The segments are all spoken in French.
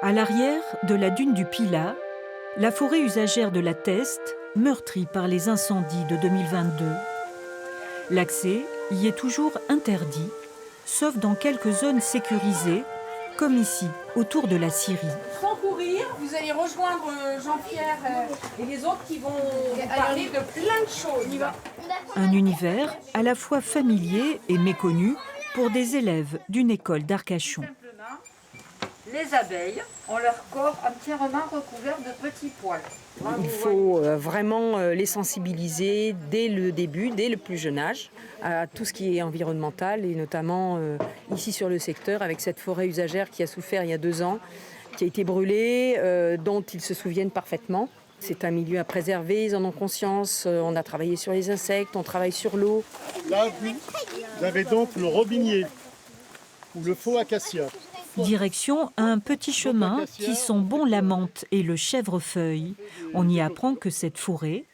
À l'arrière de la dune du Pilat, la forêt usagère de la Teste, meurtrie par les incendies de 2022. L'accès y est toujours interdit, sauf dans quelques zones sécurisées, comme ici, autour de la Syrie. Sans courir, vous allez rejoindre Jean-Pierre et les autres qui vont vous parler de plein de choses. Un univers à la fois familier et méconnu pour des élèves d'une école d'Arcachon. Les abeilles ont leur corps entièrement recouvert de petits poils. Il faut vraiment les sensibiliser dès le début, dès le plus jeune âge, à tout ce qui est environnemental et notamment ici sur le secteur avec cette forêt usagère qui a souffert il y a 2 ans, qui a été brûlée, dont ils se souviennent parfaitement. C'est un milieu à préserver, ils en ont conscience. On a travaillé sur les insectes, on travaille sur l'eau. Là, vous avez donc le robinier ou le faux acacia. Direction un petit chemin qui sent bon la menthe et le chèvrefeuille. On y apprend que cette forêt,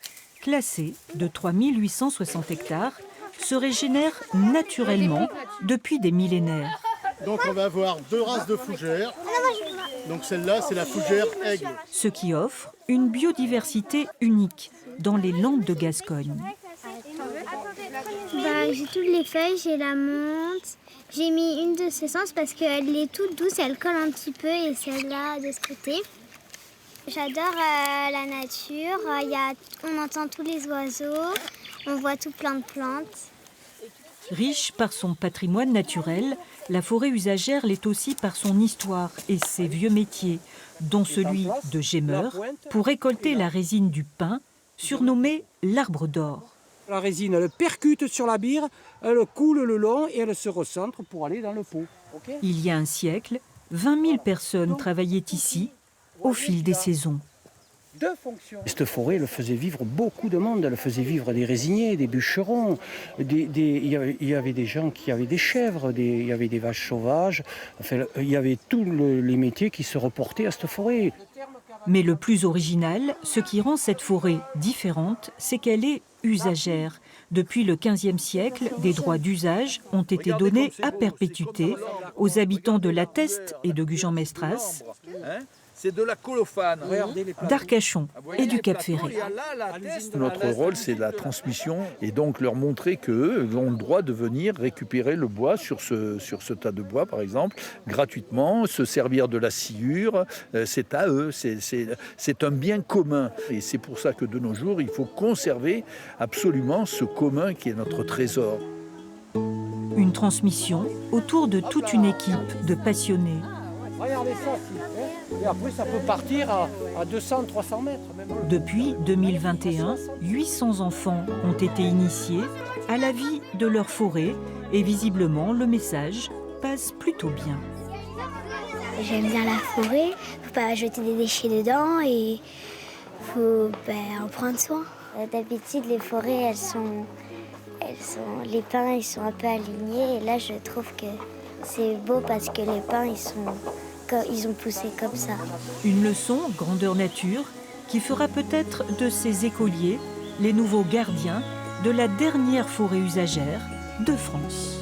classée de 3860 hectares, se régénère naturellement depuis des millénaires. Donc on va avoir 2 races de fougères. Donc celle-là, c'est la fougère aigle. Ce qui offre une biodiversité unique dans les Landes de Gascogne. J'ai toutes les feuilles, j'ai la menthe. J'ai mis une de ces essences parce qu'elle est toute douce, elle colle un petit peu et celle-là de ce côté. J'adore la nature, on entend tous les oiseaux, on voit tout plein de plantes. Riche par son patrimoine naturel, la forêt usagère l'est aussi par son histoire et ses vieux métiers, dont celui de gémeur, pour récolter la résine du pin, surnommée l'arbre d'or. La résine, elle percute sur la bire, elle coule le long et elle se recentre pour aller dans le pot. Okay. Il y a un siècle, 20 000 personnes travaillaient ici au fil des saisons. Cette forêt, elle faisait vivre beaucoup de monde. Elle faisait vivre des résiniers, des bûcherons. Il y avait des gens qui avaient des chèvres, il y avait des vaches sauvages. Enfin, il y avait tous les métiers qui se reportaient à cette forêt. Mais le plus original, ce qui rend cette forêt différente, c'est qu'elle est usagère. Depuis le XVe siècle, des droits d'usage ont été donnés à perpétuité aux habitants de la Teste et de Gujan-Mestras, c'est de la colophane, d'Arcachon et du Cap-Ferré. Notre rôle, c'est la transmission et donc leur montrer qu'eux ont le droit de venir récupérer le bois sur ce tas de bois, par exemple, gratuitement, se servir de la sciure, c'est à eux, c'est un bien commun. Et c'est pour ça que de nos jours, il faut conserver absolument ce commun qui est notre trésor. Une transmission autour de toute une équipe de passionnés. Regardez ça, et après ça peut partir à 200-300 mètres. Depuis 2021, 800 enfants ont été initiés à la vie de leur forêt et visiblement le message passe plutôt bien. J'aime bien la forêt, faut pas jeter des déchets dedans et faut en prendre soin. D'habitude les forêts les pins ils sont un peu alignés et là je trouve que c'est beau parce que les pins ils ont poussé comme ça. Une leçon grandeur nature qui fera peut-être de ces écoliers les nouveaux gardiens de la dernière forêt usagère de France.